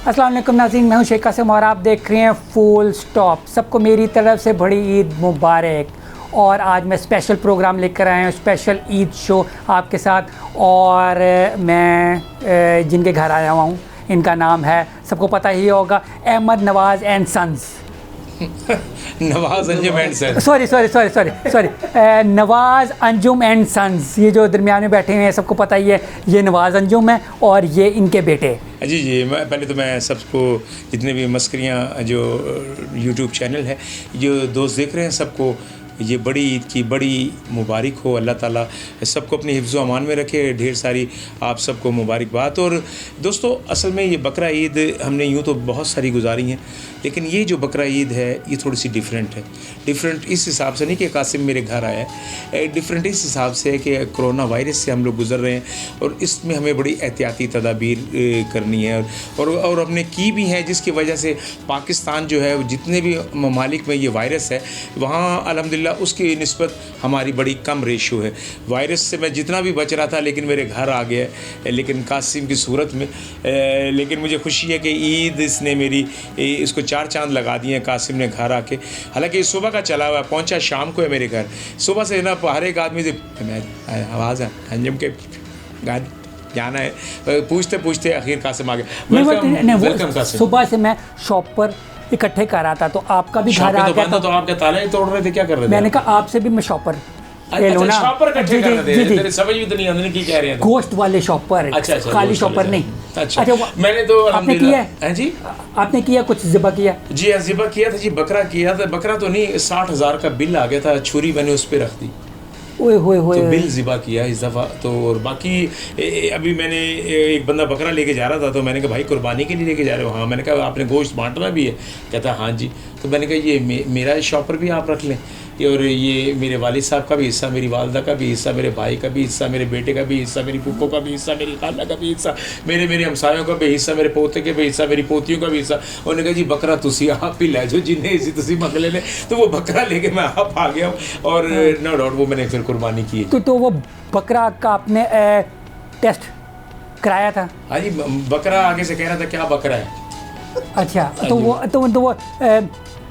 अस्सलाम वालेकुम नाज़रीन, मैं हूं शेख कासिम और आप देख रहे हैं फुल स्टॉप। सबको मेरी तरफ से बड़ी ईद मुबारक। और आज मैं स्पेशल प्रोग्राम लेकर आया हूँ, स्पेशल ईद शो आपके साथ। और मैं जिनके घर आया हुआ हूँ इनका नाम है, सबको पता ही होगा, Ahmad Nawaz and sons. Nawaz Anjum and sons, sorry Nawaz Anjum and sons. ये जो दरमियान में बैठे हुए हैं सबको पता ही है, ये नवाज़ अंजुम है और ये इनके बेटे। जी पहले तो मैं सबको, जितने भी मस्करियाँ जो यूट्यूब चैनल है, जो दोस्त देख रहे हैं, सबको ये बड़ी ईद की बड़ी मुबारक हो। अल्लाह ताला सबको अपनी हिफ्ज़ अमान में रखे। ढेर सारी आप सबको मुबारकबाद। और दोस्तों, असल में ये बकरा ईद हमने यूँ तो बहुत सारी गुजारी हैं, लेकिन ये जो बकरा ईद है ये थोड़ी सी डिफरेंट है। डिफरेंट इस हिसाब से नहीं कि कासिम मेरे घर आया है, डिफरेंट इस हिसाब से है कि कोरोना वायरस से हम लोग गुज़र रहे हैं और इसमें हमें बड़ी एहतियाती तदाबीर करनी है और हमने की भी हैं, जिसकी वजह से पाकिस्तान जो है, जितने भी ममालिक में ये वायरस है, वहाँ अल्हम्दुलिल्लाह उसकी निस्बत हमारी बड़ी कम रेशो है। वायरस से मैं जितना भी बच रहा था, लेकिन मेरे घर आ गया, लेकिन कासिम की सूरत में। लेकिन मुझे खुशी है कि ईद इसने मेरी इसको 4 चांद लगा दिए हैं कासिम ने घर आके। हालांकि सुबह का चला हुआ, पहुंचा शाम को है मेरे घर। सुबह से ना हर एक आदमी से आवाज़ है अंजुम के घर जाना है, पूछते पूछते आखिर कासिम आ गया। वेलकम कासिम। सुबह से मैं शॉप पर इकट्ठे कर रहा था, तो आपका भी घर आ गया। तो आपके ताले ही तोड़ रहे थे, क्या कर रहे थे? मैंने कहा आपसे भी मैं शॉपर शॉपर इकट्ठे कर रहे थे। तेरे समझ भी तो नहीं आने की कह रहे हैं। गोश्त वाले शॉपर, खाली शॉपर नहीं। अच्छा, मैंने तो आपने किया है जी? आपने किया कुछ ज़िबा किया? जी हाँ, ज़िबा किया था जी, बकरा किया था। बकरा तो नहीं, 60,000 का बिल आ गया था। छुरी मैंने उस पर रख दी, ओए होए तो बिल ज़िबा किया इस दफ़ा तो। और बाकी अभी मैंने एक बंदा बकरा लेके जा रहा था, तो मैंने कहा भाई कुर्बानी के लिए लेके जा रहे हो? हाँ। मैंने कहा आपने गोश्त बांटना भी है? कहता हाँ जी। तो मैंने कहा ये मेरा शॉपर भी आप रख लें, और ये मेरे वालिद साहब का भी हिस्सा, मेरी वालदा का भी हिस्सा, मेरे भाई का भी हिस्सा, मेरे बेटे का भी हिस्सा, मेरी फूफो का भी हिस्सा, मेरी खाला का भी हिस्सा, मेरे हमसायों का भी हिस्सा, मेरे पोते के भी हिस्सा, मेरी पोतियों का भी हिस्सा। उन्होंने कहा जी बकरा तुसी आप ही लै जाओ, जिन्हें इसी तुसी मंग लेने। तो वो बकरा लेके मैं आप आ गया हूँ, और नो डाउट वो मैंने फिर कुर्बानी की है। तो वो बकरा का आपने टेस्ट कराया था? हाँ जी, बकरा आगे से कह रहा था क्या बकरा है। अच्छा, तो वो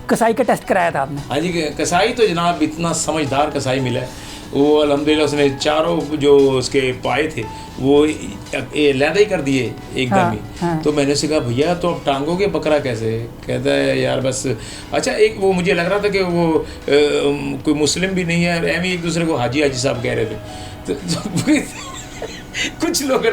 कसाई का टेस्ट कराया था आपने? हाँ जी, कसाई तो जनाब इतना समझदार कसाई मिला है, वो अल्हम्दुलिल्लाह उसने चारों जो उसके पाए थे वो लैदा ही कर दिए एकदम ही। हाँ। तो मैंने उसे कहा भैया तो अब टांगोगे बकरा कैसे? कहता है यार बस। अच्छा, एक वो मुझे लग रहा था कि वो कोई मुस्लिम भी नहीं है, एम एक दूसरे को हाजी साहब कह रहे थे। तो कुछ लोग है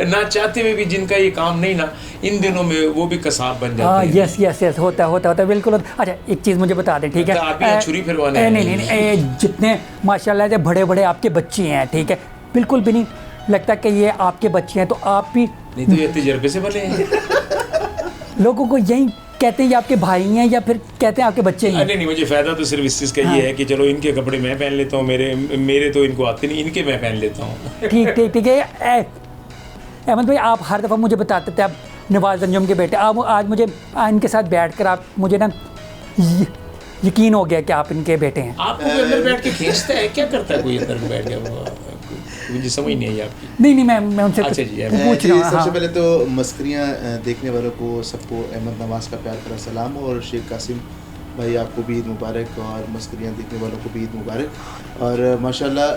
ना चाहते हुए भी, जिनका ये काम नहीं ना, इन दिनों में वो भी कसाब बन जाते हैं। यस होता बिल्कुल होता। अच्छा, एक चीज़ मुझे बता दें, ठीक है? आप भी छुरी फिरवाने? नहीं, जितने माशाल्लाह से बड़े बड़े आपके बच्चे हैं, ठीक है, बिल्कुल भी नहीं लगता कि ये आपके बच्चे हैं। तो आप भी नहीं, तो ये तजर्बे से बने हैं। लोगों को यही कहते हैं ये आपके भाई हैं, या फिर कहते हैं आपके बच्चे हैं? नहीं, मुझे फ़ायदा तो सिर्फ इस चीज़ का ये है कि चलो इनके कपड़े मैं पहन लेता हूँ, मेरे तो इनको आते नहीं, इनके मैं पहन लेता हूँ। ठीक है। अहमद भाई, आप हर दफ़ा मुझे बताते थे आप नवाज़ अंजुम के बेटे। आप आज मुझे इनके साथ बैठकर आप मुझे ना यकीन हो गया कि आप इनके बेटे हैं। आपको कोई अंदर बैठ के खींचता है? क्या करता है कोई अंदर बैठ के? मुझे समझ नहीं आई आपकी। नहीं, मैं उनसे अच्छा जी, पूछ रहा हूँ। सबसे पहले तो मस्करियाँ देखने वालों को सबको अहमद नवाज़ का प्यार भरा सलाम, और शेख कासिम भाई आपको भी ईद मुबारक, और मस्करियाँ देखने वालों को भी ईद मुबारक। और माशाल्लाह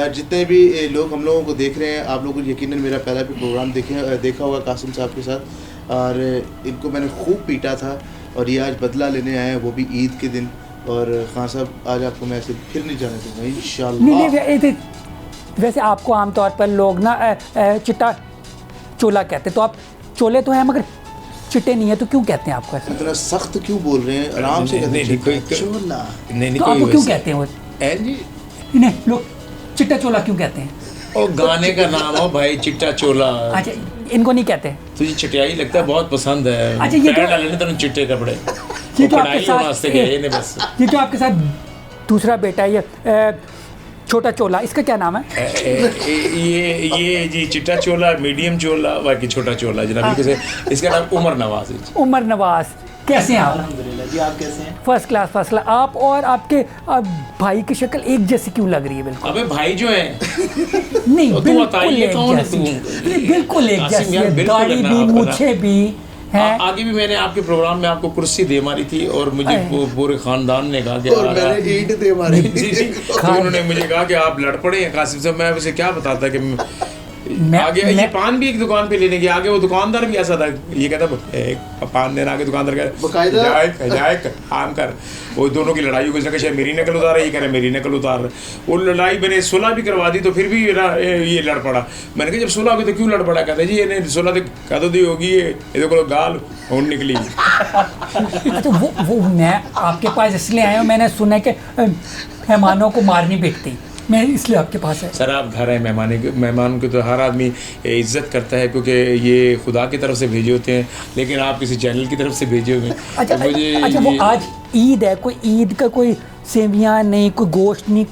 जितने भी लोग हम लोगों को देख रहे हैं, आप लोगों को यकीनन मेरा पहला भी प्रोग्राम देखा होगा कासिम साहब के साथ, और इनको मैंने खूब पीटा था, और ये आज बदला लेने आए हैं, वो भी ईद के दिन। और खान साहब आज आपको मैं ऐसे फिर नहीं जाने दूँगा इंशाल्लाह। वैसे आपको आमतौर पर लोग ना चिट्टा चोला कहते, तो आप चोले तो हैं मगर चिट्टे नहीं है, तो क्यों कहते हैं आपको ऐसा? इतना सख्त क्यों बोल रहे हैं? आराम से कहते हैं चोला। तो आपको क्यों कहते हैं वो? नहीं, लोग चिट्टा चोला क्यों कहते हैं? और गाने का नाम हो भाई, चिट्टा चोला। अच्छा, इनको नहीं कहते? तुझे चिटियाई लगता है, बहुत पसंद है। अच्छा, ये तो चिट्टे कपड़े ये तो आपके साथ दूसरा बेटा है, ये छोटा चोला, इसका क्या नाम है? ये जी चिट्टा चोला, मीडियम चोला, बाकी छोटा चोला जनाब। इसका नाम उमर नवाज है। उमर नवाज, कैसे हैं आप? अल्हम्दुलिल्लाह जी, आप कैसे हैं? First class. आप और आपके भाई की शक्ल एक जैसी क्यों लग रही है? बिल्कुल। अबे भाई जो है नहीं, बिल्कुल एक जैसी, बिल्कुल एक जैसी, दाढ़ी भी, मूछें भी, आगे भी मैंने आपके प्रोग्राम में आपको कुर्सी दे मारी थी और मुझे पूरे खानदान ने कहा कि और मैंने ईंट दे मारी जी जी, तो उन्होंने मुझे कहा कि आप लड़ पड़े हैं कासिम साहब। मैं उसे क्या बताता कि आगे ये पान भी एक दुकान पे लेने गया, आगे वो दुकानदार भी ऐसा था, ये कहता एक पान देना, आगे दुकानदार कहता आम कर। वो दोनों की लड़ाई हो गई, शायद मेरी नकल उतार रहा है, ये कह रहे मेरी नकल उतार रहा है। वो लड़ाई मैंने सुलह भी करवा दी तो फिर भी ये लड़ पड़ा। मैंने कहा जब सुलह हो गई तो क्यों लड़ पड़ा? कहते जी ये सुलह तो कहते दी होगी, ये देखो गाल ऊन निकली। अच्छा वो मैं आपके पास इसलिए आया हूँ, मैंने सुना कि मेहमानों को मारनी पीटती, मैं इसलिए आपके पास है। सर आप घर हैं, मेहमान को तो हर आदमी इज्जत करता है क्योंकि ये खुदा की तरफ से भेजे होते हैं, लेकिन आप किसी चैनल की तरफ से भेजे हुए हैं। अच्छा वो आज ईद है, कोई ईद का कोई सेवियाँ नहीं, कोई गोश्त नहीं,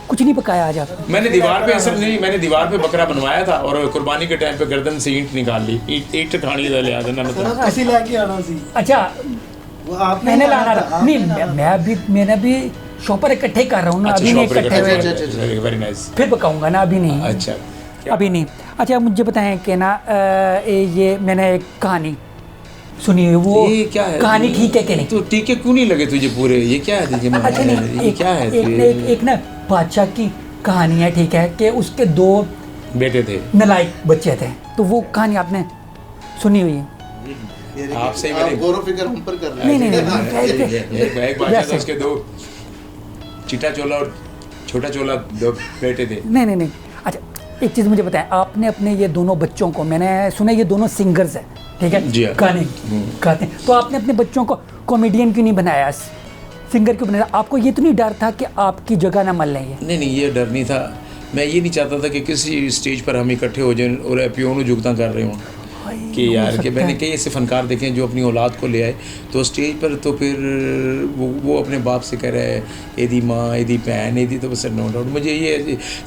कुछ नहीं पकाया आज आप? मैंने दीवार पे असल नहीं, मैंने दीवार पे बकरा बनवाया था और कुर्बानी के टाइम पे गर्दन से ईंट निकाल ली, ईंट खानी लिया था। ऐसी लेके आना सी। अच्छा वो आपने मैंने लाना था नहीं, मैंने भी शॉपर इकट्ठे कर रहा हूँ ना, अभी नहीं इकट्ठे हुए, वेरी नाइस, फिर पकाऊंगा ना, अभी नहीं। अच्छा अभी नहीं। अच्छा मुझे बताएं कि ना ये मैंने एक कहानी सुनी है, वो ये क्या है? कहानी ठीक है कि नहीं? तो टीके क्यों नहीं लगे तुझे पूरे? ये क्या है? अच्छा नहीं, ये क्या है? एक ना बादशाह की कहानी है, ठीक है, कि उसके 2 बेटे थे, नालायक बच्चे थे, तो वो कहानी आपने सुनी हुई है? आपसे ही मैंने गौरव फिक्र हम पर कर रहे हैं। नहीं एक बादशाह था, उसके 2 चिट्टा चोला और छोटा चोला 2 बेटे थे। नहीं। अच्छा एक चीज़ मुझे बताएं, आपने अपने ये दोनों बच्चों को, मैंने सुना ये दोनों सिंगर्स हैं, ठीक है, गाने गाते हैं, तो आपने अपने बच्चों को कॉमेडियन क्यों नहीं बनाया, सिंगर क्यों बनाया? आपको ये तो नहीं डर था कि आपकी जगह ना मल लेंगे? नहीं ये डर नहीं था, मैं ये नहीं चाहता था कि किसी स्टेज पर हम इकट्ठे हो जाएं और प्योनों जुगता कर रहे हों कि यार कि मैंने कई ऐसे फनकार देखे हैं जो अपनी औलाद को ले आए तो स्टेज पर, तो फिर वो अपने बाप से कह रहा है एदी माँ एदी भैन एदी, तो बस नो डाउट मुझे ये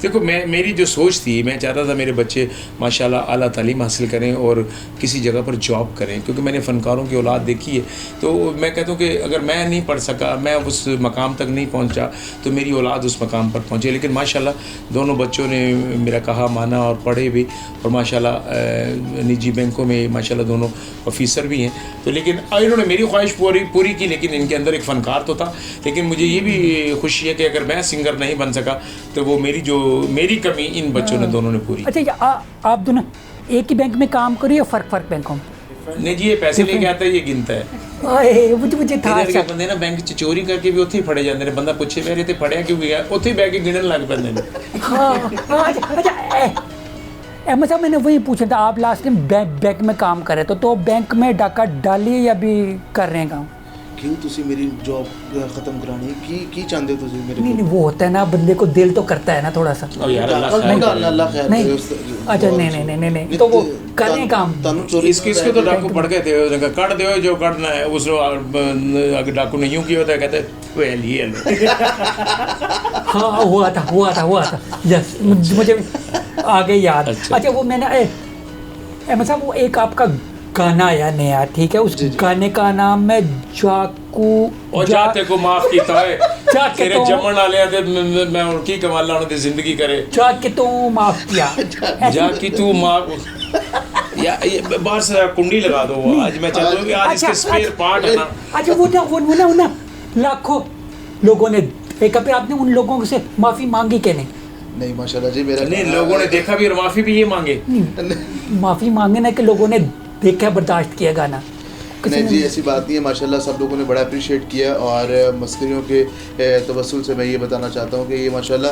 देखो, मेरी जो सोच थी, मैं चाहता था मेरे बच्चे माशाल्लाह आला तालीम हासिल करें और किसी जगह पर जॉब करें, क्योंकि मैंने फ़नकारों की औलाद देखी है। तो मैं कहता हूँ कि अगर मैं नहीं पढ़ सका, मैं उस मकाम तक नहीं पहुँचा, तो मेरी औलाद उस मकाम पर पहुँचे। लेकिन माशाल्लाह दोनों बच्चों ने मेरा कहा माना और पढ़े भी, और माशाल्लाह निजी बैंकों में माशाल्लाह दोनों ऑफिसर भी हैं। तो लेकिन इन्होंने मेरी ख्वाहिश पूरी की, लेकिन इनके अंदर एक फ़नकार तो था। लेकिन मुझे ये भी खुशी है कि अगर मैं सिंगर नहीं बन सका तो वो मेरी कमी इन बच्चों ने दोनों ने पूरी। अच्छा आप दोनों एक ही बैंक में काम करो या फ़र्क बैंकों में? नहीं जी, ये पैसे लेके आता है, ये गिनता है। मुझे था इधर बंदे ना बैंक च चोरी करके भी उत्थे ही फड़े जाते हैं। बंदा पूछे मेरे ते फड़िया क्यों गया, उत्थे ही बैठ के गिनन लग पैंदे ने। अच्छा अहमद साहब, मैंने वही पूछा था, आप लास्ट टाइम बैंक में काम कर रहे थे, तो बैंक में डाका डालिए या भी कर रहे हैं काम? क्यों तुसी मेरी जॉब खत्म करानी है की चाहते हो तुसी मेरे? नहीं वो होता है ना, बंदे को दिल तो करता है ना थोड़ा सा। अल्लाह खैर नहीं अच्छा नहीं तो वो करें काम। इसके तो डाकू पड़ गए थे, कट दो जो कटना है उस अगर डाकू ने यूं किया होता है, कहते हाँ हुआ था यस, मुझे आ गई याद। अच्छा वो मैंने अहमद साहब, वो एक आपका गाना आया नया, ठीक है, उस गाने का नाम है जाकू और जाते को माफ कीता है तेरे जमन वाले ते मैं और की कमाल लाने दी जिंदगी करे जाके तो माफ किया जाकी तू माफ या बाहर से कुंडी लगा दो। आज मैं चाहता हूं कि आज इसके स्पेयर पार्ट है ना। अच्छा वो ना लाखों लोगों ने देखा, फिर आपने उन लोगों से माफी मांगी कि नहीं? माशाल्लाह जी, मेरा नहीं लोगों ने देखा भी और माफी भी ये मांगे। माफी मांगे ना कि लोगों ने देखा बर्दाश्त किया गाना? नहीं जी, ऐसी बात नहीं है। माशाल्लाह सब लोगों ने बड़ा अप्रिशिएट किया, और मस्करियों के तवस्सुल से मैं ये बताना चाहता हूँ कि ये माशाल्लाह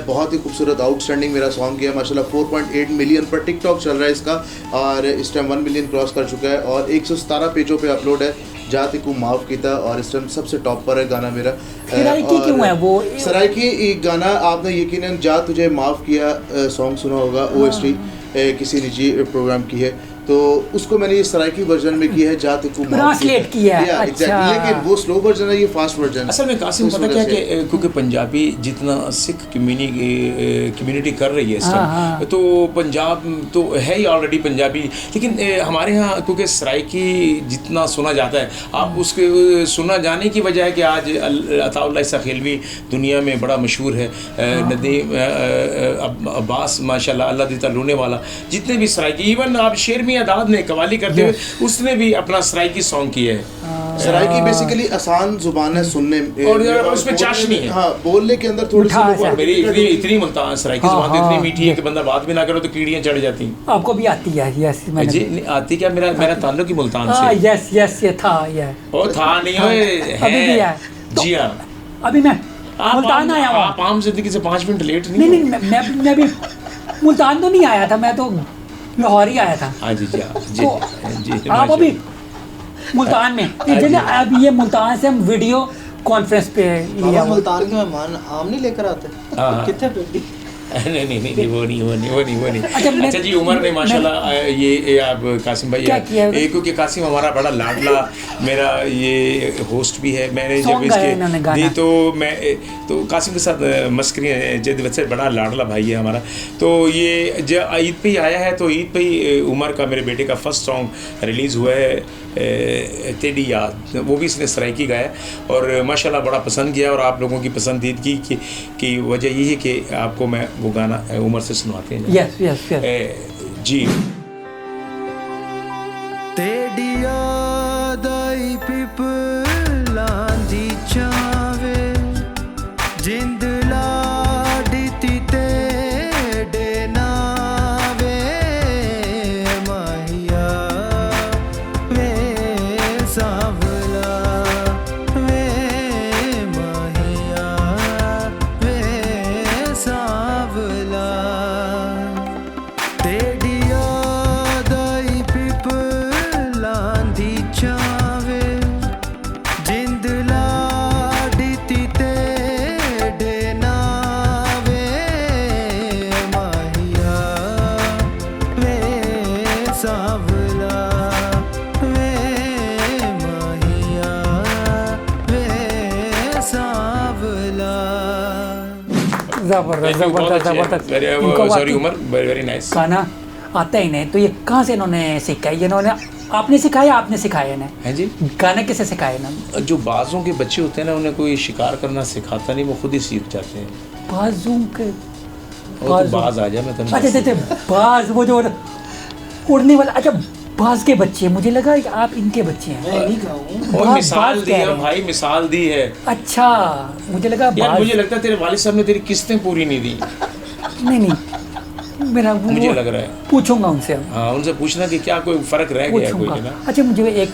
बहुत ही खूबसूरत आउटस्टैंडिंग मेरा सॉन्ग किया। माशाल्लाह 4.8 मिलियन पर टिकटॉक चल रहा है इसका, और इस टाइम 1 मिलियन क्रॉस कर चुका है, और 117 पेजों पे अपलोड है। जाति को माफ़ कीता, और इस टाइम सबसे टॉप पर है गाना मेरा। सराइकी क्यों है वो? सराइकी गाना आपने यकीनन जा तुझे माफ़ किया सॉन्ग सुना होगा, OST किसी निजी प्रोग्राम की है, तो उसको मैंने ये सराइकी वर्जन में किया है, जाते को ट्रांसलेट किया है। अच्छा। लेकिन वो स्लो वर्जन है, ये फास्ट वर्जन है। असल में कासिम पता क्या कि क्योंकि पंजाबी जितना सिख कम्युनिटी कर रही है इस टाइम, तो पंजाब तो है ही ऑलरेडी पंजाबी, लेकिन हमारे यहाँ क्योंकि सराइकी जितना सुना जाता है, आप उसके सुना जाने की वजह है कि आज अताउल्लाह ईसा खिलवी दुनिया में बड़ा मशहूर है, नदीम अब्बास माशाल्लाह अल्लाह दी ताला रोने वाला, जितने भी सराइकी, इवन आप शेर मियां दाद ने कवाली करते हुए उसने भी अपना सराइकी सॉन्ग किया है। सराइकी बेसिकली आसान जुबान है सुनने में और उसमें चाशनी है। हाँ, बोलने के अंदर थोड़ी मिठास सी है। मेरी इतनी मुल्तान सराइकी जुबान तो इतनी मीठी है कि बंदा बात भी ना करो तो कीड़ियां चढ़ जाती हैं। आपको भी आती है? यस मैंने जी नहीं, आती क्या, मेरा ताल्लुक ही मुल्तान से। यस यस ये था ये ओ था नहीं होए अभी भी है। जी हाँ। अभी मैं मुल्तान आया हूँ। आप आम जिंदगी से 5 मिनट लेट नहीं नहीं नहीं मैं भी मुल्तान तो नहीं आया था, मैं तो लाहौर ही आया था। हाँ जी जी हाँ, जी तो जी आप अभी मुल्तान में अब ये मुल्तान से हम वीडियो कॉन्फ्रेंस पे लिया बाबा हुआ। मुल्तान के मेहमान आम नहीं लेकर आते? हाँ। कितने पेटी? नहीं वो नहीं। अच्छा, अच्छा जी, उमर ने माशाल्लाह ये आप कासिम भाई क्या किया है? क्योंकि कासिम हमारा बड़ा लाडला मेरा ये होस्ट भी है। मैंने Song जब गाया इन्होंने गाना। दी तो कासिम के साथ मस्करी जद वैसे बड़ा लाडला भाई है हमारा। तो ये जब ईद पे ही आया है, तो ईद पे ही उमर का, मेरे बेटे का फर्स्ट सॉन्ग रिलीज़ हुआ है तेरी याद, वो भी इसने सराइकी गाया और माशाल्लाह बड़ा पसंद किया। और आप लोगों की पसंदीदगी की वजह यही है कि आपको मैं वो गाना उमर से सुनवाते हैं। यस यस जी। तेरी याद आई पिपलां दी चावे जिंद लाडी ती तेरे नावे माहिया वे सांवला वे माहिया वे सांवला तेरी याद आई पिपलां दी चावे जिंद लाडी ती तेरे नावे माहिया वे सांवला वे माहिया वे सांवला। जबरदस्त इनको सॉरी वाकई उमर, वेरी नाइस। गाना आता ही नहीं। तो ये कहाँ से इन्होंने सीखा? ये इन्होंने आपने सिखाया, आपने सिखाया इन्हें? हैं जी, गाना कैसे सिखाया इन्होंने? जो बाजों के बच्चे होते हैं ना, उन्हें कोई शिकार करना सिखाता नहीं, वो खुद ही सीख जाते हैं। बाजू के वो तो बाज आ जाए, मैं अच्छा अच्छा बाज, वो जो उड़ने वाला। अच्छा बाज के बच्चे, मुझे लगा कि आप इनके बच्चे हैं। मैं नहीं खाऊं। और बाज मिसाल दी कह है रहे हैं। भाई, मिसाल दी है अच्छा मुझे लगा यार। बाज। मुझे लगता है तेरे वालिद साहब ने तेरी किस्तें पूरी नहीं दी, नहीं मेरा वो मुझे लग रहा है। पूछूंगा उनसे। हाँ, उनसे पूछना कि क्या कोई फर्क रह गया है कोई पूछूंगा। ना। अच्छा मुझे एक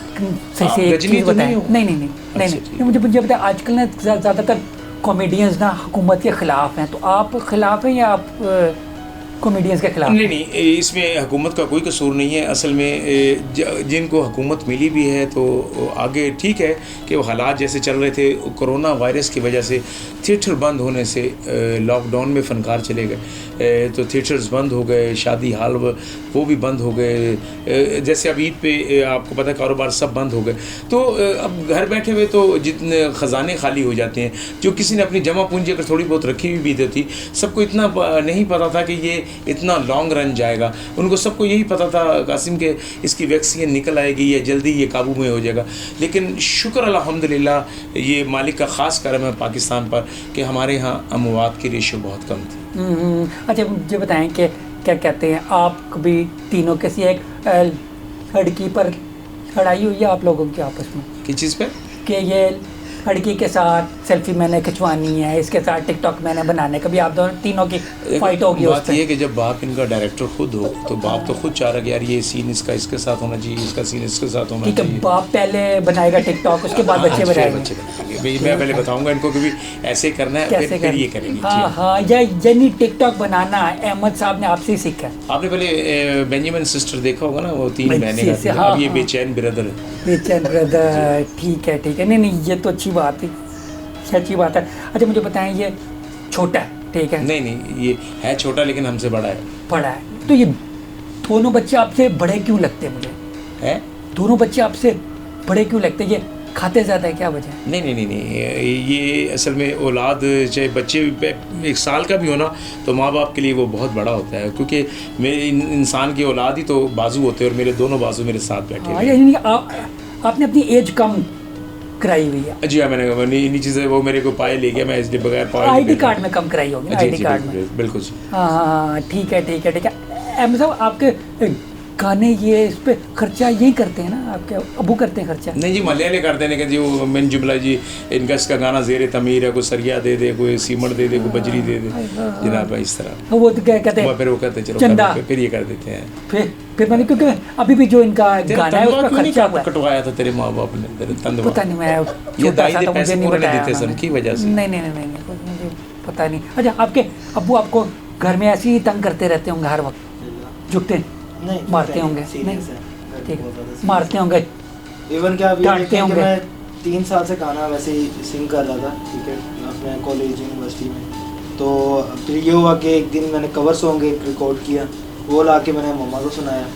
सही आप से एक गजनी चीज़ तो बताएं। नहीं हो? नहीं नहीं नहीं अच्छा, नहीं ठीक। नहीं मुझे बताएं, आजकल ना ज़्यादातर कॉमेडियंस ना हुकूमत के ख़िलाफ़ हैं, तो आप ख़िलाफ़ हैं या आप कॉमेडियंस के खिलाफ? नहीं इसमें हुकूमत का कोई कसूर नहीं है। असल में जिनको हुकूमत मिली भी है तो आगे ठीक है कि वो हालात जैसे चल रहे थे, कोरोना वायरस की वजह से थिएटर बंद होने से लॉकडाउन में फ़नकार चले गए, तो थिएटर्स बंद हो गए, शादी हाल वो भी बंद हो गए। जैसे अब ईद पे आपको पता है कारोबार सब बंद हो गए, तो अब घर बैठे हुए तो जितने ख़जाने खाली हो जाते हैं। जो किसी ने अपनी जमा पूंजी अगर थोड़ी बहुत रखी हुई भी थी, सबको इतना नहीं पता था कि ये इतना लॉन्ग रन जाएगा। उनको सबको यही पता था कासिम के इसकी वैक्सीन निकल आएगी या जल्दी ये काबू में हो जाएगा। लेकिन शुक्र अल्हम्दुलिल्लाह ये मालिक का ख़ास करम है पाकिस्तान पर कि हमारे यहाँ अमवात की रेशियो बहुत कम थी। अच्छा मुझे बताएं कि क्या कहते हैं, आप कभी तीनों किसी एक लड़की पर लड़ाई हुई है आप लोगों की आपस में? किस चीज़ पे? कि ये लड़की के साथ सेल्फी मैंने खिंचवानी है, इसके साथ टिकटॉक मैंने बनाने, कभी आप दोनों तीनों की फाइट होगी उस बात पे? ये है कि जब बाप इनका डायरेक्टर खुद हो तो बाप तो खुद चाह रहा कि यार ये सीन इसका इसके साथ होना चाहिए, इसका सीन इसके साथ होना ठीक है, चाहिए। बाप पहले बनाएगा टिकटॉक, उसके बाद बच्चे हाँ, बनाएंगे। बच्चे बनाएंगे। भाई मैं पहले बताऊंगा इनको कि भी ऐसे करना है, कैसे फिर ये करेंगे। हाँ हाँ, यानी टिकटॉक बनाना अहमद साहब ने आपसे ही सीखा? आपने पहले बेंजामिन सिस्टर देखा होगा ना, वो तीन भाई, बहनें से, हैं। हाँ, अब ये हाँ। बेचैन ब्रदर है। बेचैन ब्रदर, ठीक है ठीक है, नहीं ये तो अच्छी बात है, अच्छी बात है। अच्छा मुझे बताएं, ये छोटा है ठीक है? नहीं ये है छोटा लेकिन हमसे बड़ा है। बड़ा है, तो ये दोनों बच्चे आपसे बड़े क्यों लगते हैं मुझे? है दोनों बच्चे आपसे बड़े क्यों लगते हैं? ये खाते ज़्यादा है, क्या वजह है? नहीं ये असल में औलाद चाहे बच्चे 1 साल का भी होना तो माँ बाप के लिए वो बहुत बड़ा होता है, क्योंकि मेरे इंसान की औलाद ही तो बाजू होते हैं और मेरे दोनों बाजू मेरे साथ बैठे हाँ, हुए हैं। यानी आपने अपनी एज कम कराई हुई है। जी हाँ, मैंने इन्हीं चीज़ें, वो मेरे को पाए ले गया, मैं इसलिए बगैर पाए आईडी कार्ड में कम कराई होगी ना? आईडी कार्ड में बिल्कुल। हाँ ठीक है ठीक है ठीक है। अहमद साहब आपके गाने ये इस पे खर्चा यही करते हैं ना, आपके अबू करते हैं खर्चा? नहीं जी, मलयाली करते हैं, लेकिन जी वो मिन जुमला जी इनका इसका गाना ज़ेर तमीर है, कोई सरिया दे दे, कोई सीमड़ दे दे, कोई बजरी दे दे जनाब, इस तरह। वो तो क्या कहते हैं, फिर वो कहते हैं चलो चंदा। फिर ये कर देते हैं। फिर मैंने, क्योंकि अभी भी जो इनका गाना है उस पर खर्चा हुआ है। कटवाया था तेरे माँ बाप ने तेरे तंदुआ? पता नहीं, मैं ये छोटा दाई सा दे था, मुझे पैसे नहीं पूरे नहीं बताया देते सन उन्होंने। की वजह से। नहीं, मुझे पता नहीं। अच्छा, आपके अब्बू आपको घर में ऐसे ही तंग करते रहते होंगे हर वक्त? झुकते नहीं, मारते होंगे? सीरियस है, ठीक बहुत ज़्यादा है, serious मारते होंगे। इवन क्या अभी डांटते देखें कि होंगे। मैं 3 साल से गाना वैसे ही सिंग कर रहा था, ठीक है, अपने कॉलेज यूनिवर्सिटी में। तो फिर ये हुआ कि एक दिन मैंने कवर सॉन्ग एक रिकॉर्ड किया, वो ला के मैंने मम्मा को सुनाया।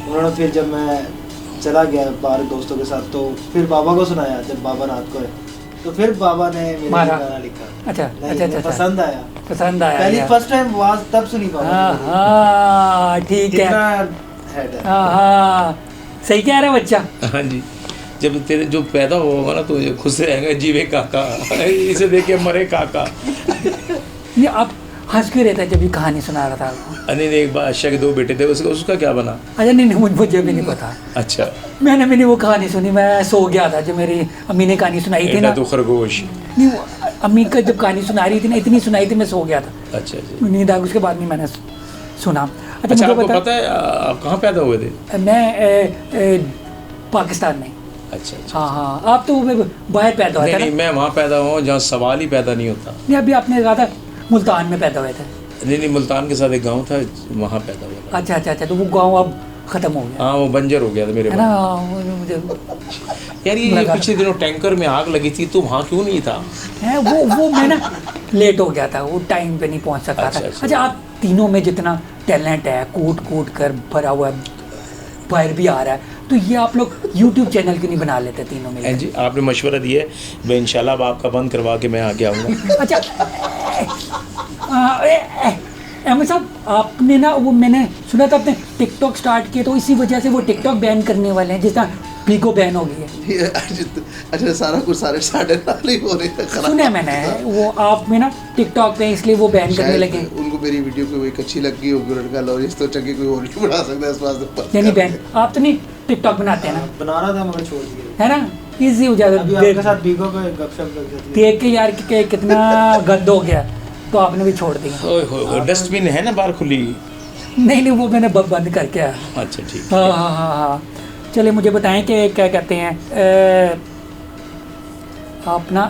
उन्होंने फिर जब मैं चला गया बाहर दोस्तों के साथ, तो फिर बाबा को सुनाया जब बाबा रात को है, तो फिर बाबा ने मेरे लिए मारा। गाना लिखा। अच्छा, नहीं, अच्छा, मुझे अच्छा। पसंद आया, पसंद आया पहली यार। फर्स्ट टाइम आवाज़ तब सुनी बाबा हाँ की। हाँ, ठीक है। कितना हेड है। हाँ, सही कह रहा है बच्चा। हाँ जी, जब तेरे जो पैदा होगा ना तो ये खुश रहेगा, जीवे काका इसे देख के मरे काका। ये आप हंस क्यों रहता है जब ये कहानी सुना रहा था आपको? अनिल ने एक बादशाह के 2 बेटे थे, उसका क्या बना? अच्छा, नहीं, मुझे भी नहीं पता। अच्छा, मैंने भी नहीं वो कहानी सुनी, मैं सो गया था जब मेरी अम्मी ने कहानी सुनाई थी बेटा ना। तो खरगोश। नहीं, वो अम्मी का जब कहानी सुना रही थी ना, इतनी सुनाई थी, मैं सो गया था, अच्छा अच्छा। नींद आ गई, उसके बाद नहीं मैंने सुना। अच्छा, मुझे आपको पता है आप कहाँ पैदा हुए थे? मैं पाकिस्तान में। अच्छा अच्छा। हाँ, आप तो बाहर पैदा हुए नहीं थे ना? नहीं, मैं वहाँ पैदा हुआ हूँ जहाँ सवाल ही पैदा नहीं होता। नहीं, अभी आपने कहा था मुल्तान में पैदा हुए थे। नहीं, मुल्तान के साथ एक गांव था, वहाँ पैदा हुआ था। अच्छा, तो वो गाँव अब ख़त्म हो गया हाँ, वो बंजर हो गया था मेरे है ना? वहाँ। मुझे यार ये लगा। पिछले दिनों टैंकर में आग लगी थी, तो वहाँ क्यों नहीं था? है वो मैं ना लेट हो गया था, वो टाइम पे नहीं पहुंच सका था। अच्छा, अच्छा। अच्छा, आप तीनों में जितना टैलेंट है, कूट कर भरा हुआ है, बाहर भी आ रहा है, तो ये आप लोग YouTube चैनल क्यों नहीं बना लेते तीनों में? हैं जी, आपने मशवरा दिया है, मैं इंशाल्लाह अब आपका बंद करवा के मैं आगे आऊँगा। अच्छा, अहमद साहब, आपने ना वो मैंने सुना था आपने टिकटॉक स्टार्ट किया, तो इसी वजह से वो टिकटॉक बैन करने वाले हैं, जिस तरह पीको बैन हो गई है। ये अच्छा, सारा कुछ साढ़े नाल ही हो रहे हैं खराब। सुना है मैंने वो आप में ना टिकटॉक पे, इसलिए वो बैन करने शायद लगे। उनको मेरी वीडियो कोई अच्छी लगी होगी, उन्होंने कहा लो इस तो चंगे कोई और नहीं बना सकता, इस वास्ते यानी बैन। आप तो नहीं टिकटॉक बनाते हैं ना, बना रहा था मगर छोड़ दिया। है ना? इजी हो जाता अभी है। आपके साथ बीगो पे गपशप लग जाती है। देख के यार कि कितना गंद हो गया, तो आपने भी छोड़ दिया। ओए होए, डस्टबिन है ना बाहर खुली? नहीं, वो मैंने बंद करके आया। अच्छा ठीक। हाँ। चलिए, मुझे बताएं कि क्या कहते हैं आप ना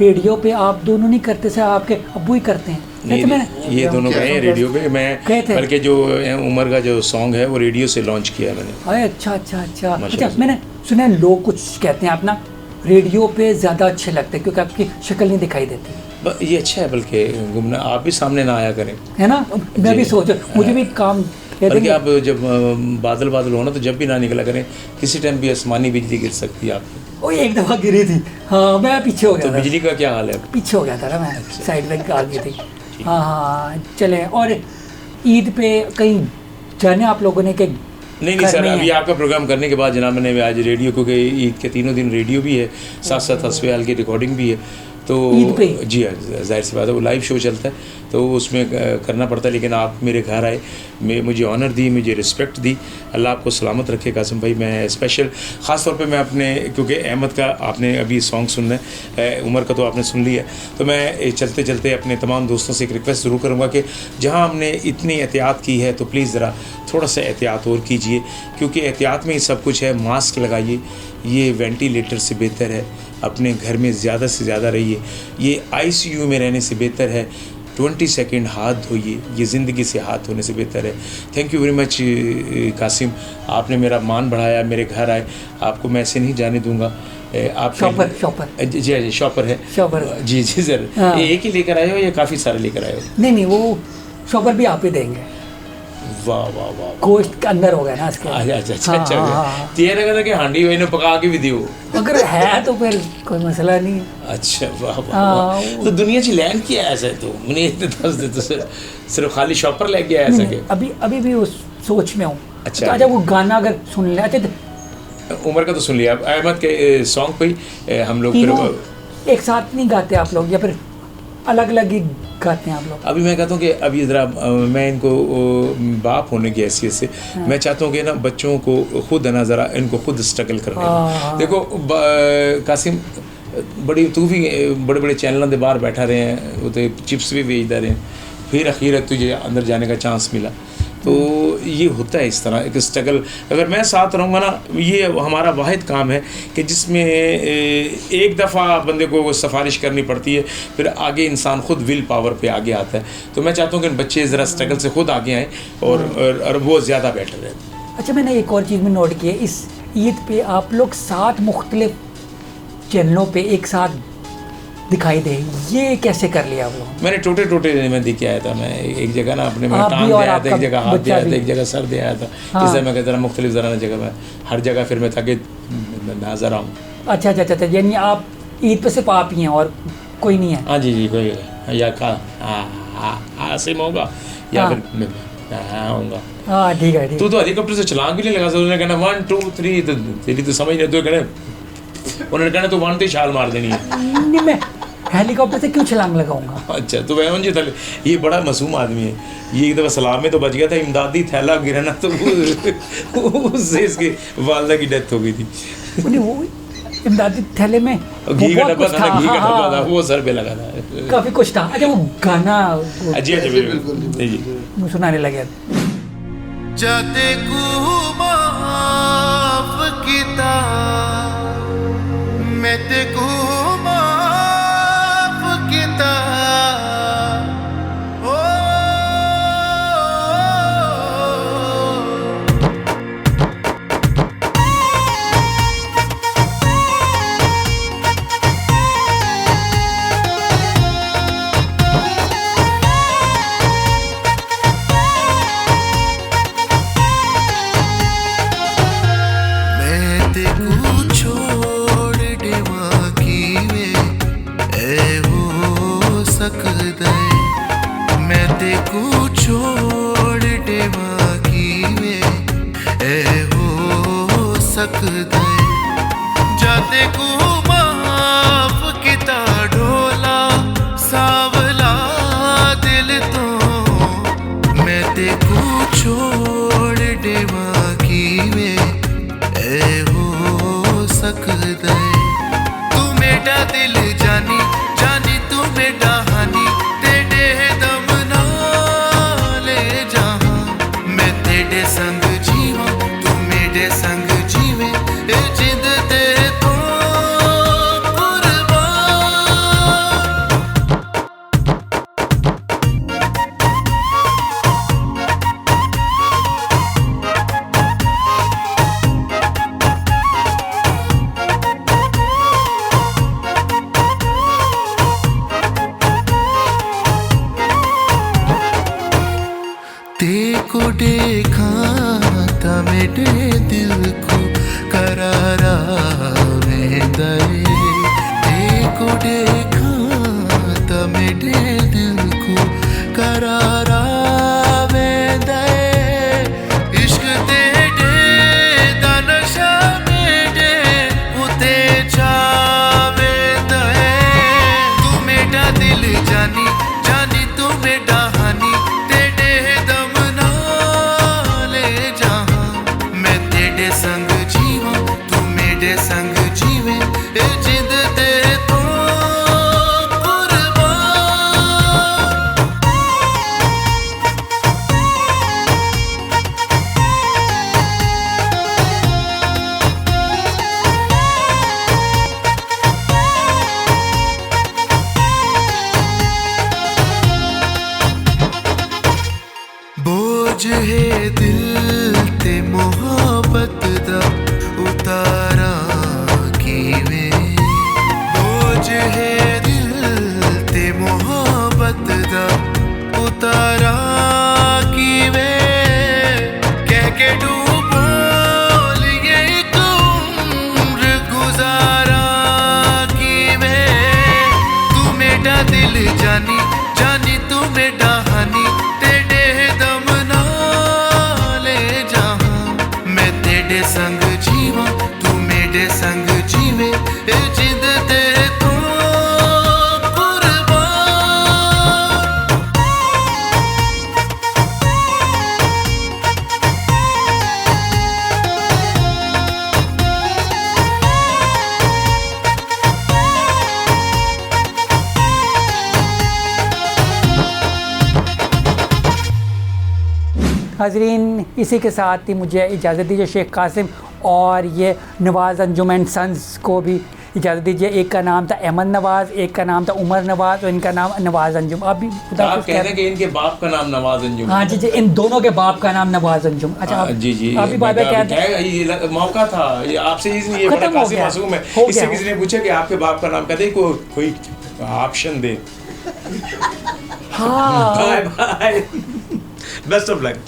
रेडियो पे आप दोनों नहीं करते से, आपके अब्बू ही करते हैं? नहीं, तो मैंने ये दोनों गए हैं रेडियो पे, मैं गए थे? बल्कि जो उमर का जो सॉन्ग है वो रेडियो से लॉन्च किया है मैंने। अरे अच्छा, माशाल्लाह। मैंने सुना है लोग कुछ कहते हैं आप ना रेडियो पे ज़्यादा अच्छे लगते हैं क्योंकि आपकी शक्ल नहीं दिखाई देती। ये अच्छा है, बल्कि घूमना आप भी सामने ना आया करें। है ना? मैं भी सोच, मुझे भी काम कहते बल्कि हैं। आप जब बादल हो ना तो जब भी ना निकला करें, किसी टाइम भी आसमानी बिजली गिर सकती है आपको। वो एक दफ़ा गिरी थी। हाँ, मैं पीछे हो तो गया था। बिजली का क्या हाल है? पीछे हो गया था ना मैं, साइड में आ गई थी। हाँ, चले। और ईद पे कहीं जाने आप लोगों ने के? नहीं सर, अभी आपका प्रोग्राम करने के बाद जनाब मैंने आज रेडियो, क्योंकि ईद के 3 दिन रेडियो भी है, साथ साथ हस्बे की रिकॉर्डिंग भी है, तो ईद पे? जी हाँ, जाहिर सी बात है, वो लाइव शो चलता है तो उसमें करना पड़ता है। लेकिन आप मेरे घर आए, मुझे ऑनर दी, मुझे रिस्पेक्ट दी। अल्लाह आपको सलामत रखे कासिम भाई। मैं स्पेशल ख़ास तौर पे मैं अपने, क्योंकि अहमद का आपने अभी सॉन्ग सुनना है, उमर का तो आपने सुन लिया, तो मैं चलते चलते अपने तमाम दोस्तों से एक रिक्वेस्ट ज़रूर करूँगा कि जहाँ हमने इतनी एहतियात की है तो प्लीज़ ज़रा थोड़ा सा एहतियात और कीजिए, क्योंकि एहतियात में ही सब कुछ है। मास्क लगाइए, ये वेंटिलेटर से बेहतर है, अपने घर में ज़्यादा से ज़्यादा रहिए, ये ICU में रहने से बेहतर है 20 सेकंड हाथ धोइए, ये ज़िंदगी से हाथ धोने से बेहतर है। Thank you very much Qasim, आपने मेरा मान बढ़ाया, मेरे घर आए, आपको मैं ऐसे नहीं जाने दूंगा। आप शॉपर जी शॉपर है, शॉपर जी सर। हाँ। एक ही लेकर आए हो या काफ़ी सारे लेकर आए हो? नहीं, वो शॉपर भी आप ही देंगे। वाह वाह वाह, गोश्त अंदर हो गया ना इसके। अच्छा। हाँ। तो ये लगा था कि हांडी वही ने पका के भी दियो। अगर है तो फिर कोई मसला नहीं है। अच्छा वाह वाह। तो दुनिया ची लैंड किया ऐसा तो मैंने इतने दस दे तो सिर्फ खाली शॉपर लग गया ऐसा के? अभी भी उस सोच में हूँ। अच्छा। तो अच्छा, वो गाना अगर सुन ले। अच्छा, उमर का तो सुन लिया, अहमद के सॉन्ग पे हम लोग तीनों एक साथ नहीं गाते आप लोग, या फिर अलग अलग ही गाते हैं आप लोग? अभी मैं कहता हूँ कि अभी ज़रा मैं इनको बाप होने की हैसियत से मैं चाहता हूँ कि ना बच्चों को खुद है ना ज़रा इनको खुद स्ट्रगल करने दें। देखो कासिम बड़ी तू भी बड़े बड़े चैनलों के बाहर बैठा रहे हैं, वो तो चिप्स भी बेचता रहे, फिर अखीर तुझे अंदर जाने का चांस मिला। तो ये होता है इस तरह एक स्ट्रगल। अगर मैं साथ रहूँगा ना, ये हमारा वाहिद काम है कि जिसमें एक दफ़ा बंदे को सिफारिश करनी पड़ती है, फिर आगे इंसान खुद विल पावर पे आगे आता है। तो मैं चाहता हूँ कि बच्चे ज़रा स्ट्रगल से खुद आगे आएँ और वो ज़्यादा बेटर है। अच्छा, मैंने एक और चीज़ में नोट की है, इस ईद पे आप लोग 7 मुख्तलिफ चैनलों पे एक साथ दिखाई दे, ये कैसे कर लिया आप लोग? मैंने टोटे में दिख आया था। मैं एक जगह ना अपने में आप टांग भी दे और आया था, एक आपका जगह हाथ दे बच्चा आया था, भी। एक जगह सर दे आया था। हाँ। इसलिए मैं कहता मुख्तलिफ ज़रा जगह में हर जगह फिर मैं ताकि नजर आऊँ। अच्छा अच्छा अच्छा, यानी आप ईद पे सिर्फ आप ही हैं और कोई नहीं है? हाँ जी कोई या आसिम होगा या हाँ। फिर मैं आऊँगा। हाँ ठीक है ठीक तू तो हेलीकॉप्टर से छलांग भी नहीं लगा सकता। उन्होंने कहना 1 2 3, तो तेरी तो समझ नहीं। तो उन्होंने कहना तो 1 से छाल मार देनी है। नहीं, मैं हेलीकॉप्टर से क्यों छलांग लगाऊंगा? अच्छा, तो वह मुझे ये बड़ा मासूम आदमी है। ये एक दफ़ा सलाम में तो बच गया था, इमदादी थैला गिरा ना तो उससे इसकी वालदा की डेथ हो गई थी। नहीं, वो इमदादी थैले में घी का बहुत डब्बा कुछ था ना, घी का हाँ, डब्बा था, हाँ, वो सर पे लगा था। काफी कुछ था। अच्छा, वो गाना जी अच्छा बिल्कुल जी सुनाने लगे। जाते को माफ किता मैं ते को माफ किता ओ मैं ते को छोड़ देवा की वे ए हो सकदा है मैं ते को छोड़ देवा की वे ए हो सकदा है जाते को माफ किता ढोला सावला दिल तो मैं ते को छोड़ देवा की वे ए हो सकदा है तू मेरा दिल जानी जानी तू मेरा हानी तेरे दम ना ले जहां मैं तेरे संग जीवा तू मेरे संग जीवे ए जिंद दे तो कुर्बान देखो देखा था मेरे दिल को करारा में दे देखो देखा था मेरे दिल को करारा में दे इश्क तेरे दा नशा मेरे उते जावे दे तू मेरा दिल जानी जानी तू मेरा हानी तेरे दम ना ले जहां मैं तेरे संग जीवा तू मेरे संग जीवे ए जिंद दे तो कुर्बान बोझ है दिल ते मोहब्बत दा उतारा कीवे बोझ है दिल ते मोहब्बत दा उतारा कीवे कह के डूबो लिए एक उम्र गुजारा कीवे तू मेरा दिल जानी जानी तू मेरा हानी तेरे दम ना ले जहां मैं तेरे संग जीवा तू मेरे संग जीवे ए जिंद दे तो कुर्बान नाजरीन, इसी के साथ ही मुझे इजाज़त दीजिए शेख कासिम, और ये नवाज़ अंजुम एंड सन्स को भी इजाज़त दीजिए। एक का नाम था अहमद नवाज़, एक का नाम था उमर नवाज़, और इनका नाम नवाज़ अंजुम। आप भी आप कह रहे हैं कि इनके बाप का नाम नवाज अंजुम। हाँ जी जी, इन दोनों के बाप का नाम नवाज़ अंजुम। अच्छा आप जी जी, आप भी बात कहते हैं। ये मौका था, ये आपसे ये बड़ा खत्म हो कासिम गया। मासूम है, हो इससे गया। किसी ने पूछा कि आपके बाप का नाम, कहते कोई ऑप्शन दे। हाँ bye bye, best of luck.